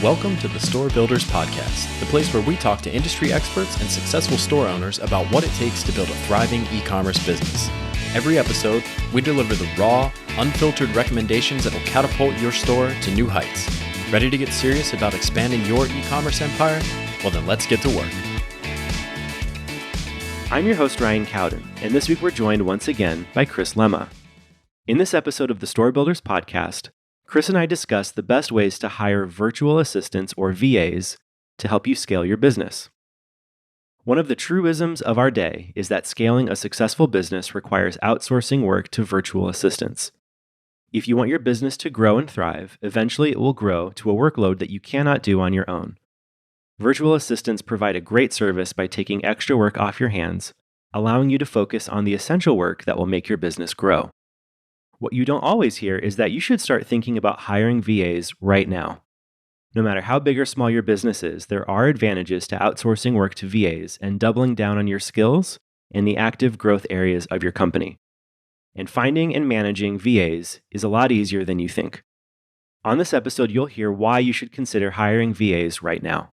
Welcome to the Store Builders Podcast, the place where we talk to industry experts and successful store owners about what it takes to build a thriving e-commerce business. Every episode, we deliver the raw, unfiltered recommendations that will catapult your store to new heights. Ready to get serious about expanding your e-commerce empire? Well, then let's get to work. I'm your host, Ryan Cowden, and this week we're joined once again by Chris Lemma. In this episode of the Store Builders Podcast, Chris and I discuss the best ways to hire virtual assistants or VAs to help you scale your business. One of the truisms of our day is that scaling a successful business requires outsourcing work to virtual assistants. If you want your business to grow and thrive, eventually it will grow to a workload that you cannot do on your own. Virtual assistants provide a great service by taking extra work off your hands, allowing you to focus on the essential work that will make your business grow. What you don't always hear is that you should start thinking about hiring VAs right now. No matter how big or small your business is, there are advantages to outsourcing work to VAs and doubling down on your skills and the active growth areas of your company. And finding and managing VAs is a lot easier than you think. On this episode, you'll hear why you should consider hiring VAs right now.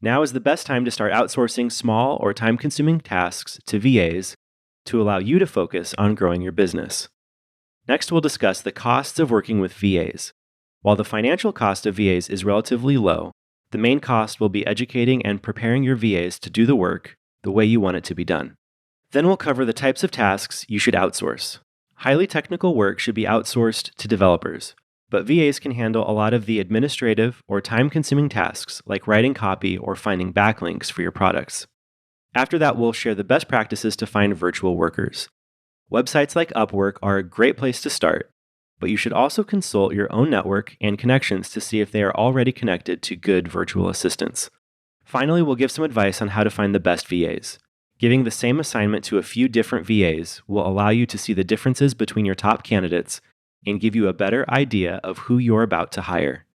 Now is the best time to start outsourcing small or time-consuming tasks to VAs to allow you to focus on growing your business. Next, we'll discuss the costs of working with VAs. While the financial cost of VAs is relatively low, the main cost will be educating and preparing your VAs to do the work the way you want it to be done. Then we'll cover the types of tasks you should outsource. Highly technical work should be outsourced to developers, but VAs can handle a lot of the administrative or time-consuming tasks like writing copy or finding backlinks for your products. After that, we'll share the best practices to find virtual workers. Websites like Upwork are a great place to start, but you should also consult your own network and connections to see if they are already connected to good virtual assistants. Finally, we'll give some advice on how to find the best VAs. Giving the same assignment to a few different VAs will allow you to see the differences between your top candidates and give you a better idea of who you're about to hire.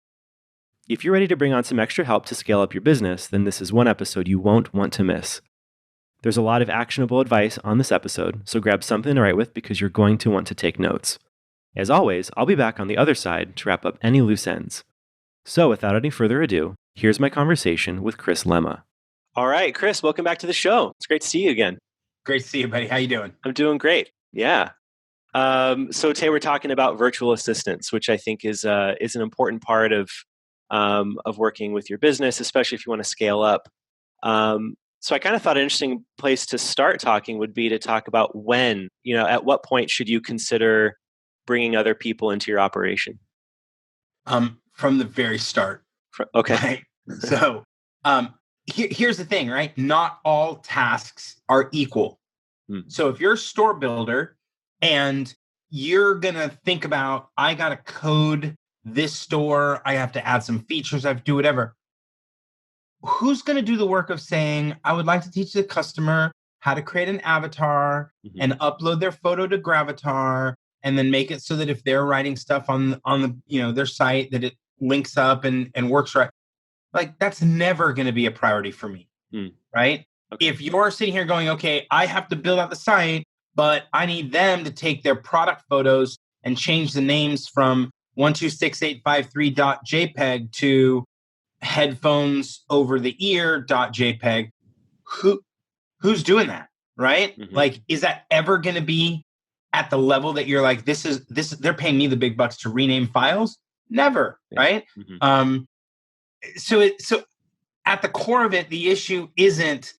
If you're ready to bring on some extra help to scale up your business, then this is one episode you won't want to miss. There's a lot of actionable advice on this episode, so grab something to write with because you're going to want to take notes. As always, I'll be back on the other side to wrap up any loose ends. So without any further ado, here's my conversation with Chris Lemma. All right, Chris, welcome back to the show. It's great to see you again. Great to see you, buddy. How you doing? I'm doing great. Yeah. So today we're talking about virtual assistants, which I think is an important part of working with your business, especially if you want to scale up. So I kind of thought an interesting place to start talking would be to talk about when, at what point should you consider bringing other people into your operation? From the very start. Okay. Right? So here's the thing, right? Not all tasks are equal. So if you're a store builder and you're going to think about, I got to code this store, I have to add some features, I have to do whatever. Who's going to do the work of saying, I would like to teach the customer how to create an avatar and upload their photo to Gravatar and then make it so that if they're writing stuff on the their site that it links up and works right. Like that's never going to be a priority for me, right? Okay. If you're sitting here going, okay, I have to build out the site, but I need them to take their product photos and change the names from 126853.jpg to headphones over the ear.jpg. Who's doing that, right? Like, is that ever going to be at the level that you're like, this they're paying me the big bucks to rename files? Never, right? So at the core of it, the issue isn't,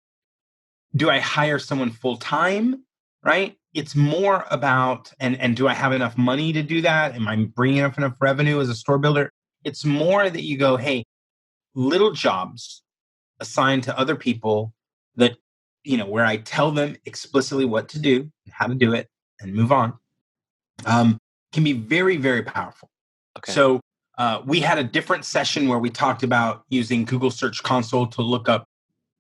do I hire someone full time, right? It's more about, and do I have enough money to do that? Am I bringing enough revenue as a store builder? It's more that you go, hey, little jobs assigned to other people that, where I tell them explicitly what to do, and how to do it, and move on, can be very, very powerful. Okay. So we had a different session where we talked about using Google Search Console to look up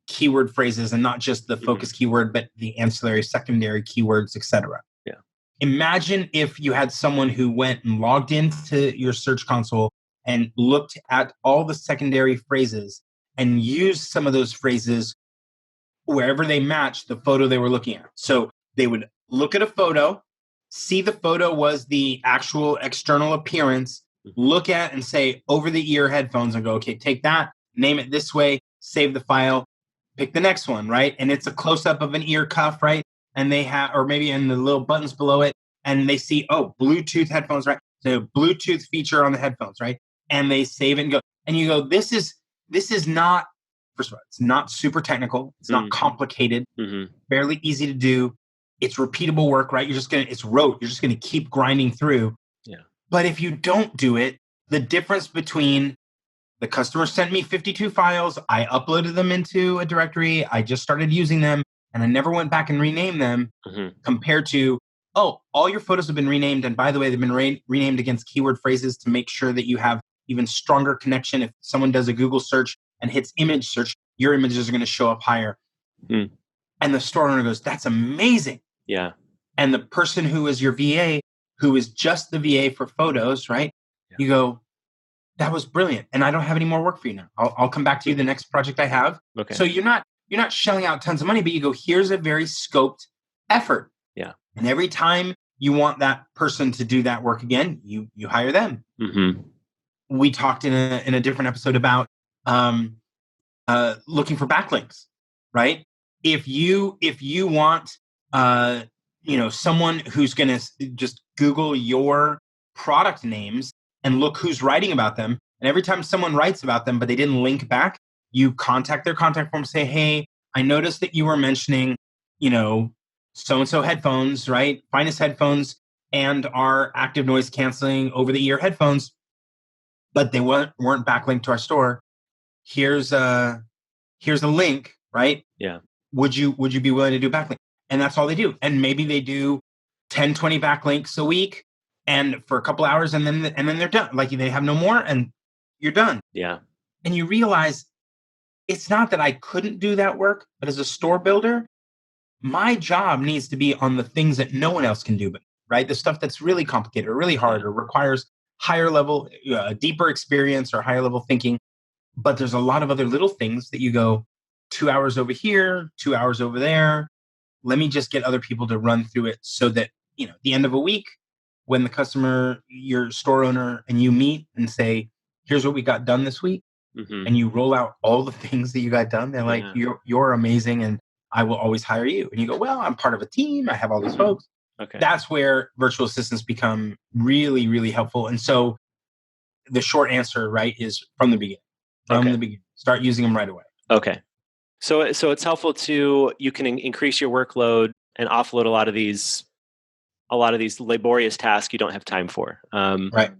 keyword phrases and not just the focus keyword, but the ancillary, secondary keywords, etc. Yeah. Imagine if you had someone who went and logged into your Search Console and looked at all the secondary phrases and used some of those phrases wherever they matched the photo they were looking at. So they would look at a photo, see the photo was the actual external appearance, look at and say over the ear headphones and go, okay, take that, name it this way, save the file, pick the next one, right? And it's a close up of an ear cuff, right? And they have, or maybe in the little buttons below it, and they see, oh, Bluetooth headphones, right? So Bluetooth feature on the headphones, right? And they save it and go, and you go, this is not, first of all, it's not super technical. It's not complicated, fairly easy to do. It's repeatable work, right? It's rote. You're just going to keep grinding through. Yeah. But if you don't do it, the difference between the customer sent me 52 files, I uploaded them into a directory, I just started using them, and I never went back and renamed them, compared to, oh, all your photos have been renamed. And by the way, they've been renamed against keyword phrases to make sure that you have even stronger connection. If someone does a Google search and hits image search, your images are going to show up higher. And the store owner goes, that's amazing. Yeah. And the person who is your VA, who is just the VA for photos, right? Yeah. You go, that was brilliant. And I don't have any more work for you now. I'll come back to you the next project I have. Okay. So you're not shelling out tons of money, but you go, here's a very scoped effort. Yeah. And every time you want that person to do that work again, you hire them. We talked in a different episode about looking for backlinks, right? If you want someone who's going to just Google your product names and look who's writing about them, and every time someone writes about them but they didn't link back, you contact their contact form, say, hey, I noticed that you were mentioning, so-and-so headphones, right? Finest headphones and our active noise canceling over the ear headphones, but they weren't backlinked to our store. Here's a link, right? Yeah. Would you be willing to do backlink? And that's all they do. And maybe they do 10, 20 backlinks a week and for a couple hours, and then they're done. Like they have no more and you're done. Yeah. And you realize it's not that I couldn't do that work, but as a store builder, my job needs to be on the things that no one else can do, but right? The stuff that's really complicated or really hard or requires higher level, deeper experience or higher level thinking. But there's a lot of other little things that you go 2 hours over here, 2 hours over there. Let me just get other people to run through it so that, at the end of a week, when the customer, your store owner, and you meet and say, here's what we got done this week. And you roll out all the things that you got done. They're like, you're amazing. And I will always hire you. And you go, well, I'm part of a team. I have all these folks. Okay. That's where virtual assistants become really, really helpful. And so the short answer, right, is from the beginning. From the beginning. Start using them right away. Okay. So it's helpful you can increase your workload and offload a lot of these laborious tasks you don't have time for. Right.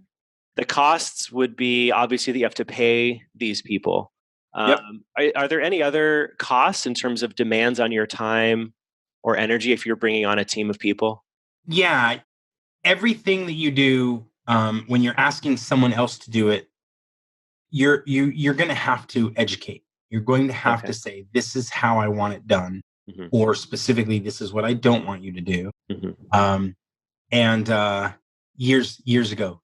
The costs would be obviously that you have to pay these people. Are there any other costs in terms of demands on your time or energy if you're bringing on a team of people? Yeah. Everything that you do when you're asking someone else to do it, you're going to have to educate. You're going to have to say, this is how I want it done, or specifically, this is what I don't want you to do. Years ago,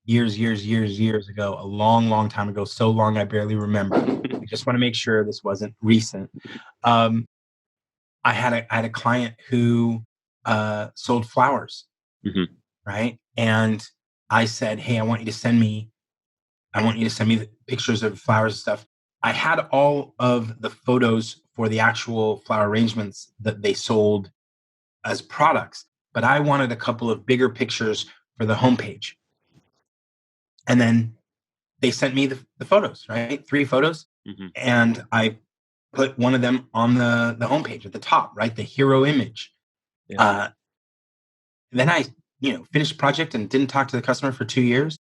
a long time ago, so long I barely remember. I just want to make sure this wasn't recent. I had a client who sold flowers, right? And I said, hey, I want you to send me the pictures of flowers and stuff. I had all of the photos for the actual flower arrangements that they sold as products, but I wanted a couple of bigger pictures for the homepage. And then they sent me the photos, right? 3 photos. And I put one of them on the homepage at the top, right? The hero image. Yeah. Then I, finished the project and didn't talk to the customer for 2 years.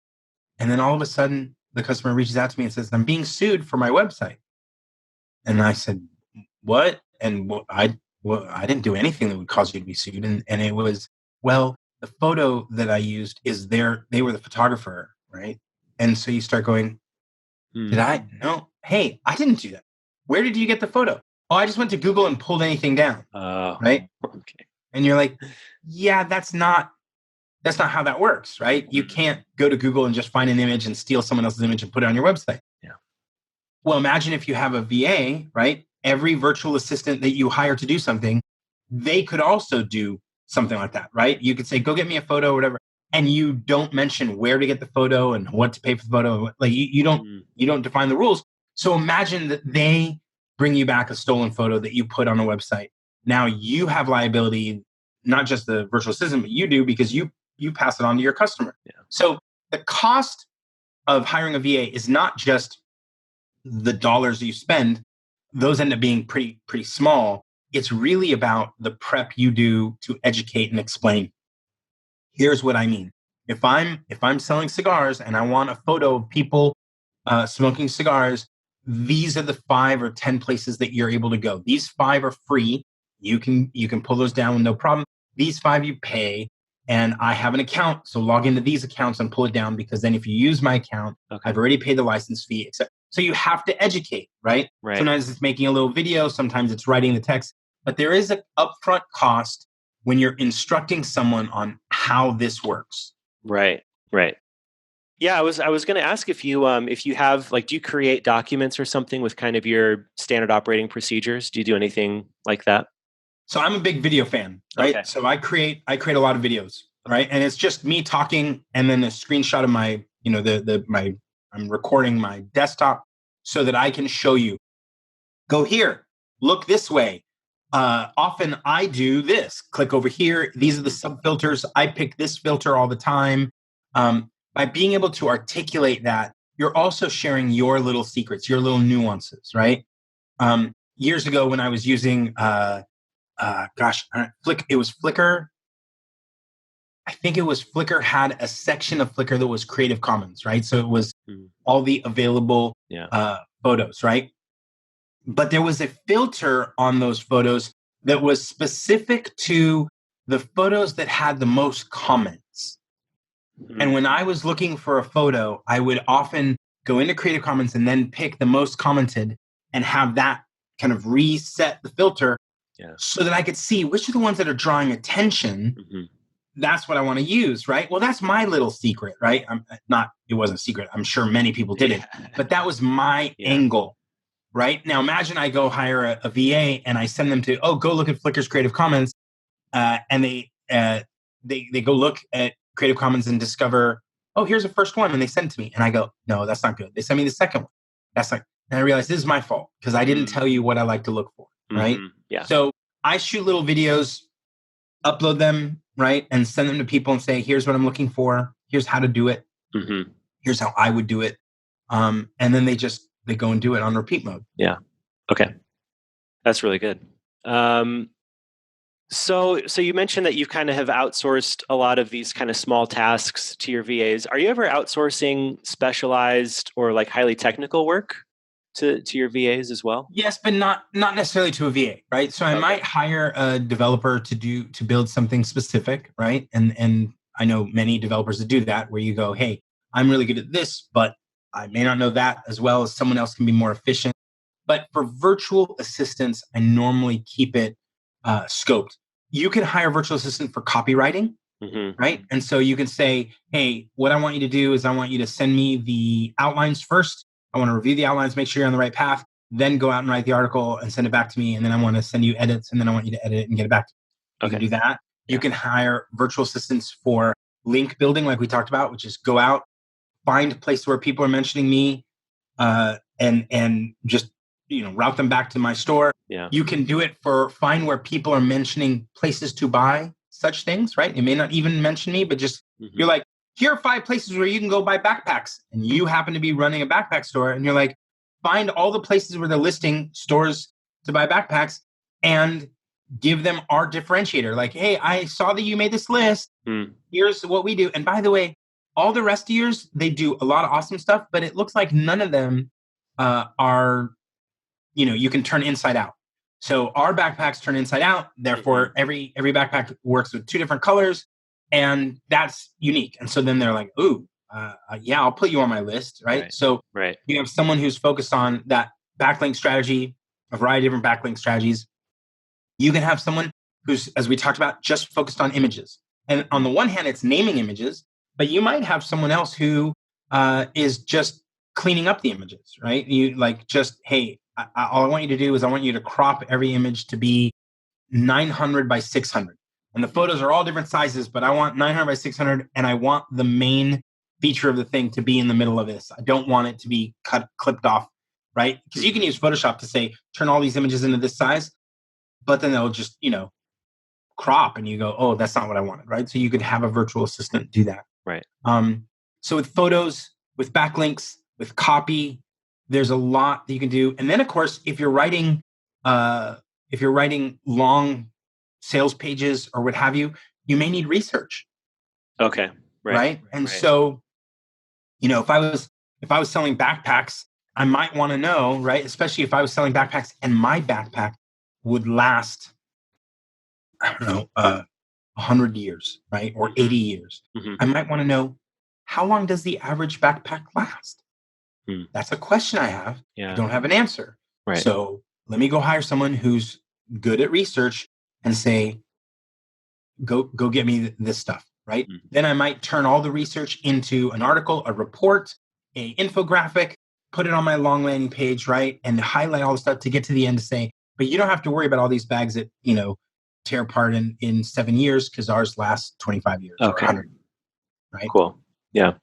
And then all of a sudden, the customer reaches out to me and says, I'm being sued for my website. And I said, what? And I didn't do anything that would cause you to be sued. And it was, well, the photo that I used is they were the photographer, right? And so you start going, did I? No. Hey, I didn't do that. Where did you get the photo? Oh, I just went to Google and pulled anything down. Right? Okay. And you're like, yeah, that's not how that works, right? You can't go to Google and just find an image and steal someone else's image and put it on your website. Yeah. Well, imagine if you have a VA, right? Every virtual assistant that you hire to do something, they could also do something like that, right? You could say, go get me a photo or whatever. and you don't mention where to get the photo and what to pay for the photo. Like you don't define the rules. So imagine that they bring you back a stolen photo that you put on a website. Now you have liability, not just the virtual assistant, but you do, because you pass it on to your customer. Yeah. So the cost of hiring a VA is not just the dollars you spend. Those end up being pretty small. It's really about the prep you do to educate and explain. Here's what I mean. If I'm selling cigars and I want a photo of people smoking cigars, these are the 5 or 10 places that you're able to go. These 5 are free. You can pull those down with no problem. These 5 you pay, and I have an account, so log into these accounts and pull it down, because then if you use my account, I've already paid the license fee, etc. So you have to educate, right? Sometimes it's making a little video, sometimes it's writing the text, but there is an upfront cost when you're instructing someone on how this works. Right. Yeah, I was going to ask if you have, like, do you create documents or something with kind of your standard operating procedures? Do you do anything like that? So I'm a big video fan, right? Okay. So I create a lot of videos, right? And it's just me talking and then a screenshot of my, I'm recording my desktop so that I can show you. Go here, look this way. Often I do this. Click over here. These are the sub filters. I pick this filter all the time. By being able to articulate that, you're also sharing your little secrets, your little nuances, right? Years ago when I was using, it was Flickr. I think it was Flickr had a section of Flickr that was Creative Commons, right? So it was all the available photos, right? But there was a filter on those photos that was specific to the photos that had the most comments. And when I was looking for a photo, I would often go into Creative Commons and then pick the most commented and have that kind of reset the filter so that I could see which are the ones that are drawing attention. That's what I want to use, right? Well, that's my little secret, right? It wasn't a secret. I'm sure many people did it, but that was my angle, right? Now, imagine I go hire a VA and I send them to, go look at Flickr's Creative Commons, and they go look at Creative Commons and discover, here's the first one, and they send it to me, and I go, no, that's not good. They send me the second one. And I realize this is my fault because I didn't tell you what I like to look for, right? Yeah. So I shoot little videos, upload them, right, and send them to people and say, here's what I'm looking for. Here's how to do it. Here's how I would do it. And then they go and do it on repeat mode. Yeah. Okay. That's really good. So you mentioned that you kind of have outsourced a lot of these kind of small tasks to your VAs. Are you ever outsourcing specialized or like highly technical work to your VAs as well? Yes, but not necessarily to a VA, right? So I might hire a developer to build something specific, right? And I know many developers that do that, where you go, hey, I'm really good at this, but I may not know that as well as someone else can be more efficient. But for virtual assistants, I normally keep it scoped. You can hire a virtual assistant for copywriting, right? And so you can say, hey, what I want you to do is I want you to send me the outlines first. I want to review the outlines, make sure you're on the right path, then go out and write the article and send it back to me. And then I want to send you edits, and then I want you to edit it and get it back to me. You can do that. You can hire virtual assistants for link building, like we talked about, which is go out, find a place where people are mentioning me, and just route them back to my store. Yeah. You can do it for find where people are mentioning places to buy such things, right? It may not even mention me, but just you're like, here are 5 places where you can go buy backpacks, and you happen to be running a backpack store, and you're like, find all the places where they're listing stores to buy backpacks and give them our differentiator. Like, hey, I saw that you made this list. Here's what we do. And by the way, all the rest of yours, they do a lot of awesome stuff, but it looks like none of them are, you can turn inside out. So our backpacks turn inside out. Therefore, every backpack works with 2 different colors, and that's unique. And so then they're like, ooh, I'll put you on my list, right? So you have someone who's focused on that backlink strategy, a variety of different backlink strategies. You can have someone who's, as we talked about, just focused on images. And on the one hand, it's naming images, but you might have someone else who is just cleaning up the images, right? You like just, hey, all I want you to do is I want you to crop every image to be 900 by 600. and the photos are all different sizes, but I want 900 by 600, and I want the main feature of the thing to be in the middle of this. I don't want it to be clipped off, right? Because you can use Photoshop to say, turn all these images into this size, but then they'll just, crop, and you go, oh, that's not what I wanted, right? So you could have a virtual assistant do that. Right. So with photos, with backlinks, with copy, there's a lot that you can do. And then, of course, if you're writing long sales pages or what have you, you may need research. Okay. Right. And so, if I was selling backpacks, I might want to know, right? Especially if I was selling backpacks and my backpack would last, I don't know, 100 years, right? Or 80 years. Mm-hmm. I might want to know, how long does the average backpack last? That's a question I have. Yeah. I don't have an answer. Right. So let me go hire someone who's good at research and say, go get me this stuff, right? Mm-hmm. Then I might turn all the research into an article, a report, a infographic, put it on my long landing page, right? And highlight all the stuff to get to the end to say, but you don't have to worry about all these bags that, tear apart in 7 years, because ours lasts 25 years. Okay. Or 100, right? Cool. Yeah.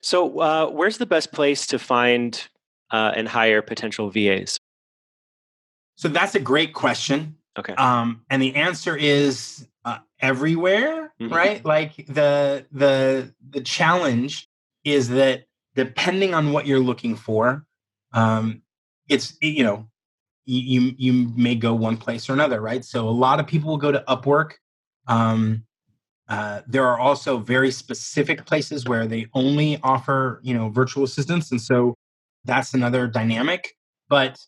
So where's the best place to find and hire potential VAs? So that's a great question. Okay. And the answer is everywhere, right? Like the challenge is that depending on what you're looking for, it's, you may go one place or another, right? So a lot of people will go to Upwork. There are also very specific places where they only offer, virtual assistants. And so that's another dynamic. But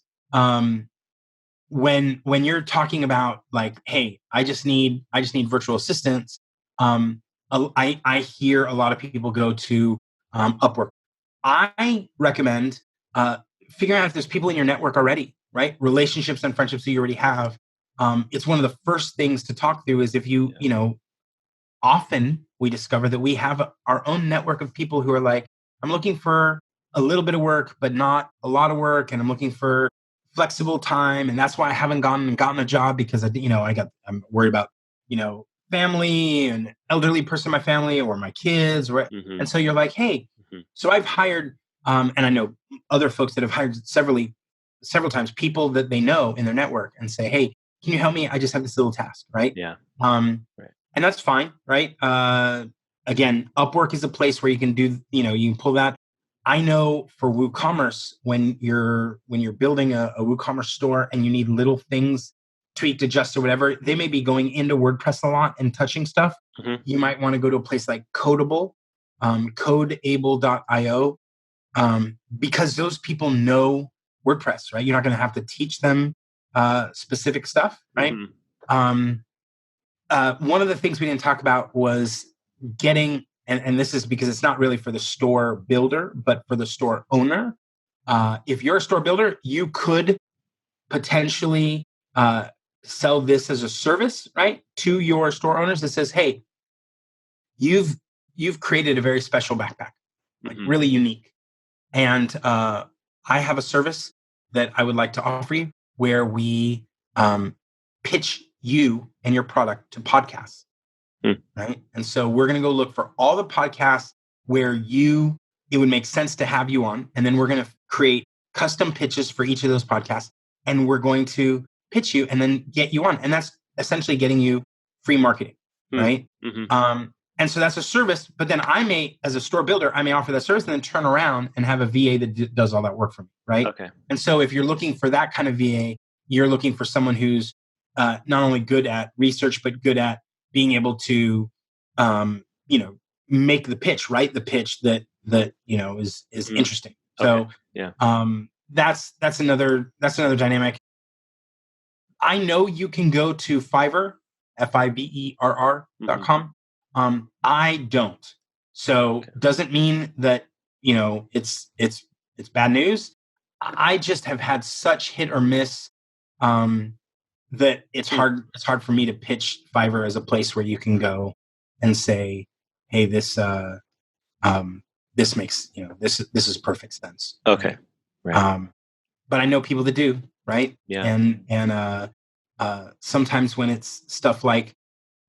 when you're talking about like, hey, I just need virtual assistants, I hear a lot of people go to Upwork. I recommend figuring out if there's people in your network already, right? Relationships and friendships that you already have. It's one of the first things to talk through is if you, often we discover that we have our own network of people who are like, I'm looking for a little bit of work, but not a lot of work. And I'm looking for flexible time. And that's why I haven't gotten a job, because I'm worried about, family and elderly person in my family or my kids. Or, and so you're like, hey, so I've hired, and I know other folks that have hired several times, people that they know in their network, and say, hey, can you help me? I just have this little task, right? Yeah. Right. And that's fine, right? Again, Upwork is a place where you can do, you can pull that. I know for WooCommerce, when you're building a WooCommerce store and you need little things tweaked, adjusted, or whatever, they may be going into WordPress a lot and touching stuff. You might want to go to a place like Codeable, codeable.io, because those people know WordPress, right? You're not going to have to teach them specific stuff, right? One of the things we didn't talk about was getting, and this is because it's not really for the store builder, but for the store owner. If you're a store builder, you could potentially sell this as a service, right, to your store owners that says, hey, you've created a very special backpack, like really unique. And I have a service that I would like to offer you where we pitch you and your product to podcasts, right? And so we're going to go look for all the podcasts where it would make sense to have you on. And then we're going to create custom pitches for each of those podcasts. And we're going to pitch you and then get you on. And that's essentially getting you free marketing, right? And so that's a service. But then I may, as a store builder, I may offer that service and then turn around and have a VA that does all that work for me, right? Okay. And so if you're looking for that kind of VA, you're looking for someone who's not only good at research, but good at being able to, make the pitch, right? The pitch that is interesting. So that's another dynamic. I know you can go to Fiverr, Fiverr.com. I don't. So doesn't mean that, it's bad news. I just have had such hit or miss that it's hard for me to pitch Fiverr as a place where you can go and say, hey, this makes, this is perfect sense. Okay. Right. But I know people that do, right? Yeah. And sometimes when it's stuff like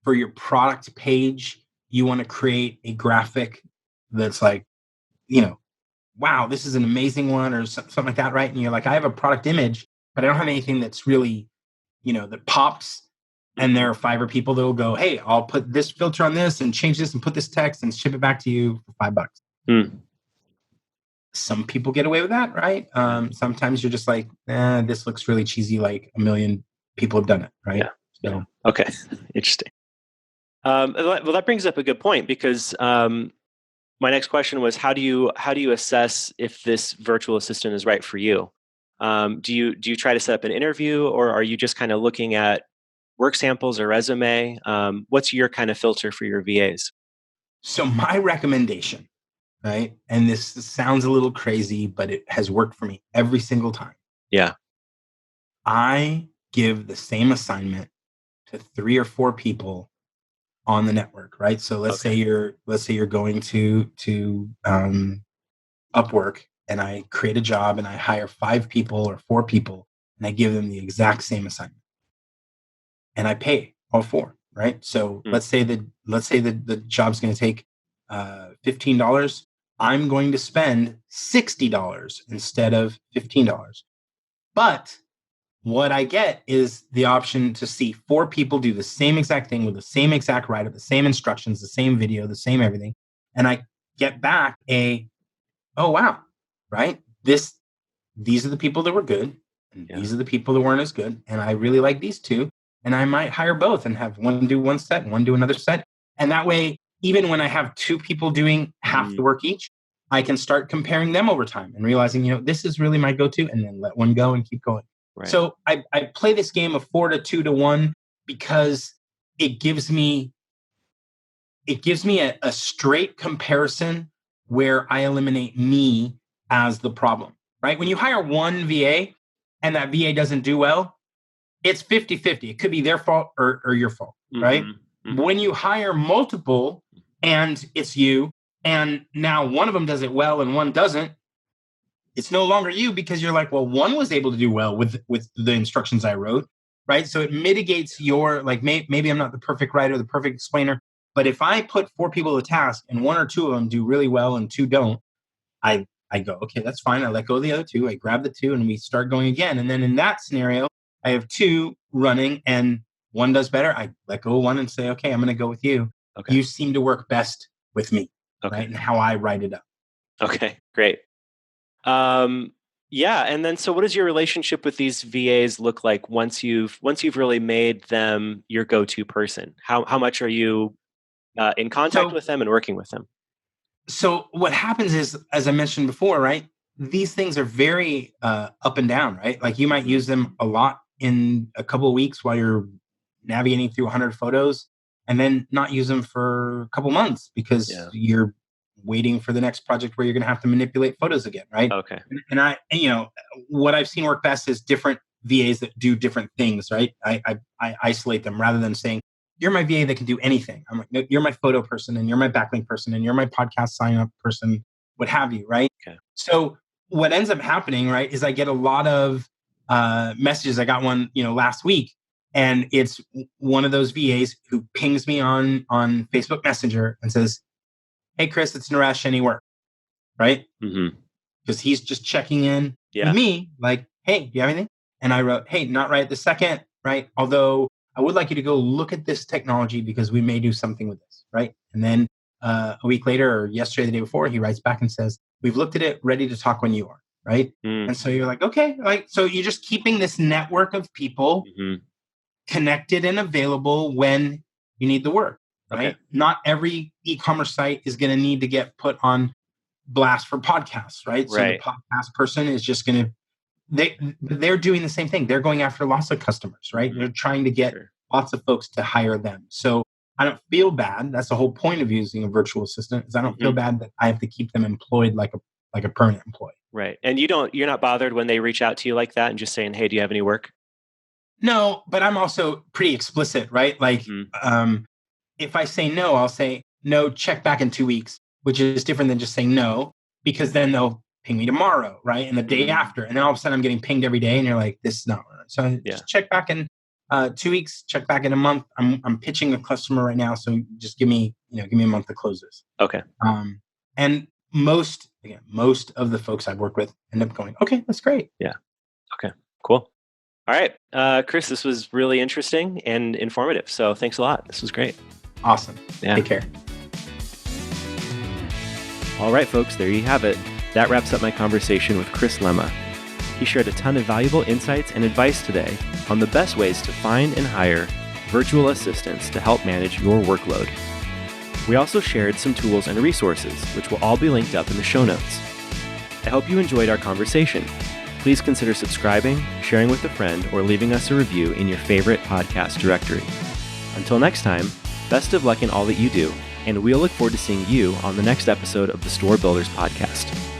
for your product page, you want to create a graphic that's like, wow, this is an amazing one or something like that, right? And you're like, I have a product image, but I don't have anything that's really, that pops. And there are Fiverr people that will go, hey, I'll put this filter on this and change this and put this text and ship it back to you for $5. Some people get away with that, right? Sometimes you're just like, this looks really cheesy, like a million people have done it, right? Yeah. So. Okay. Interesting. Well, that brings up a good point, because my next question was, how do you assess if this virtual assistant is right for you? Do you try to set up an interview, or are you just kind of looking at work samples or resume? What's your kind of filter for your VAs? So my recommendation, right? And this sounds a little crazy, but it has worked for me every single time. Yeah. I give the same assignment to 3 or 4 people on the network, right? So let's say you're going to Upwork, and I create a job and I hire 5 people or 4 people, and I give them the exact same assignment, and I pay all 4, right? So let's say the job's going to take $15. I'm going to spend $60 instead of $15. But what I get is the option to see 4 people do the same exact thing with the same exact write-up, the same instructions, the same video, the same everything. And I get back oh, wow, right? These are the people that were good, and these are the people that weren't as good. And I really like these 2. And I might hire both and have one do one set and one do another set. And that way, even when I have 2 people doing half the work each, I can start comparing them over time and realizing, this is really my go-to, and then let one go and keep going. Right. So I play this game of 4 to 2 to 1 because it gives me a straight comparison where I eliminate me as the problem, right? When you hire one VA and that VA doesn't do well, it's 50-50. It could be their fault or your fault, right? When you hire multiple and it's you, and now one of them does it well and one doesn't, it's no longer you, because you're like, well, one was able to do well with the instructions I wrote, right? So it mitigates your, like, maybe I'm not the perfect writer, the perfect explainer, but if I put 4 people to task and 1 or 2 of them do really well and 2 don't, I go, okay, that's fine. I let go of the other 2. I grab the 2 and we start going again. And then in that scenario, I have 2 running and 1 does better. I let go of 1 and say, okay, I'm going to go with you. Okay. You seem to work best with me, right? And how I write it up. Okay, great. Yeah. And then, so what does your relationship with these VAs look like once you've really made them your go-to person? How much are you in contact with them and working with them? So what happens is, as I mentioned before, right, these things are very up and down, right? Like you might use them a lot in a couple of weeks while you're navigating through 100 photos, and then not use them for a couple months because you're waiting for the next project where you're going to have to manipulate photos again, right? Okay. And what I've seen work best is different VAs that do different things, right? I isolate them rather than saying, you're my VA that can do anything. I'm like, no, you're my photo person, and you're my backlink person, and you're my podcast sign up person, what have you, right? Okay. So what ends up happening, right, is I get a lot of messages. I got one, last week, and it's one of those VAs who pings me on Facebook Messenger and says, hey, Chris, it's Naresh, any work, right? Because he's just checking in with me, like, hey, do you have anything? And I wrote, hey, not right this second, right? Although I would like you to go look at this technology because we may do something with this, right? And then a week later, or yesterday, the day before, he writes back and says, we've looked at it, ready to talk when you are, right? And so you're like, okay, like, so you're just keeping this network of people connected and available when you need the work. Right? Okay. Not every e-commerce site is going to need to get put on blast for podcasts, right? So the podcast person is just going to, they're doing the same thing. They're going after lots of customers, right? They're trying to get lots of folks to hire them. So I don't feel bad. That's the whole point of using a virtual assistant, is I don't feel bad that I have to keep them employed like a permanent employee. Right. And you're not bothered when they reach out to you like that and just saying, hey, do you have any work? No, but I'm also pretty explicit, right? Like, if I say no, I'll say, no, check back in 2 weeks, which is different than just saying no, because then they'll ping me tomorrow, right? And the day after. And then all of a sudden I'm getting pinged every day and you're like, this is not right. So just check back in 2 weeks, check back in a month. I'm pitching a customer right now, so just give me a month to close this. Okay. And most of the folks I've worked with end up going, okay, that's great. Yeah. Okay. Cool. All right, Chris, this was really interesting and informative. So thanks a lot. This was great. Awesome. Yeah. Take care. All right, folks, there you have it. That wraps up my conversation with Chris Lemma. He shared a ton of valuable insights and advice today on the best ways to find and hire virtual assistants to help manage your workload. We also shared some tools and resources, which will all be linked up in the show notes. I hope you enjoyed our conversation. Please consider subscribing, sharing with a friend, or leaving us a review in your favorite podcast directory. Until next time, best of luck in all that you do, and we'll look forward to seeing you on the next episode of the Store Builders Podcast.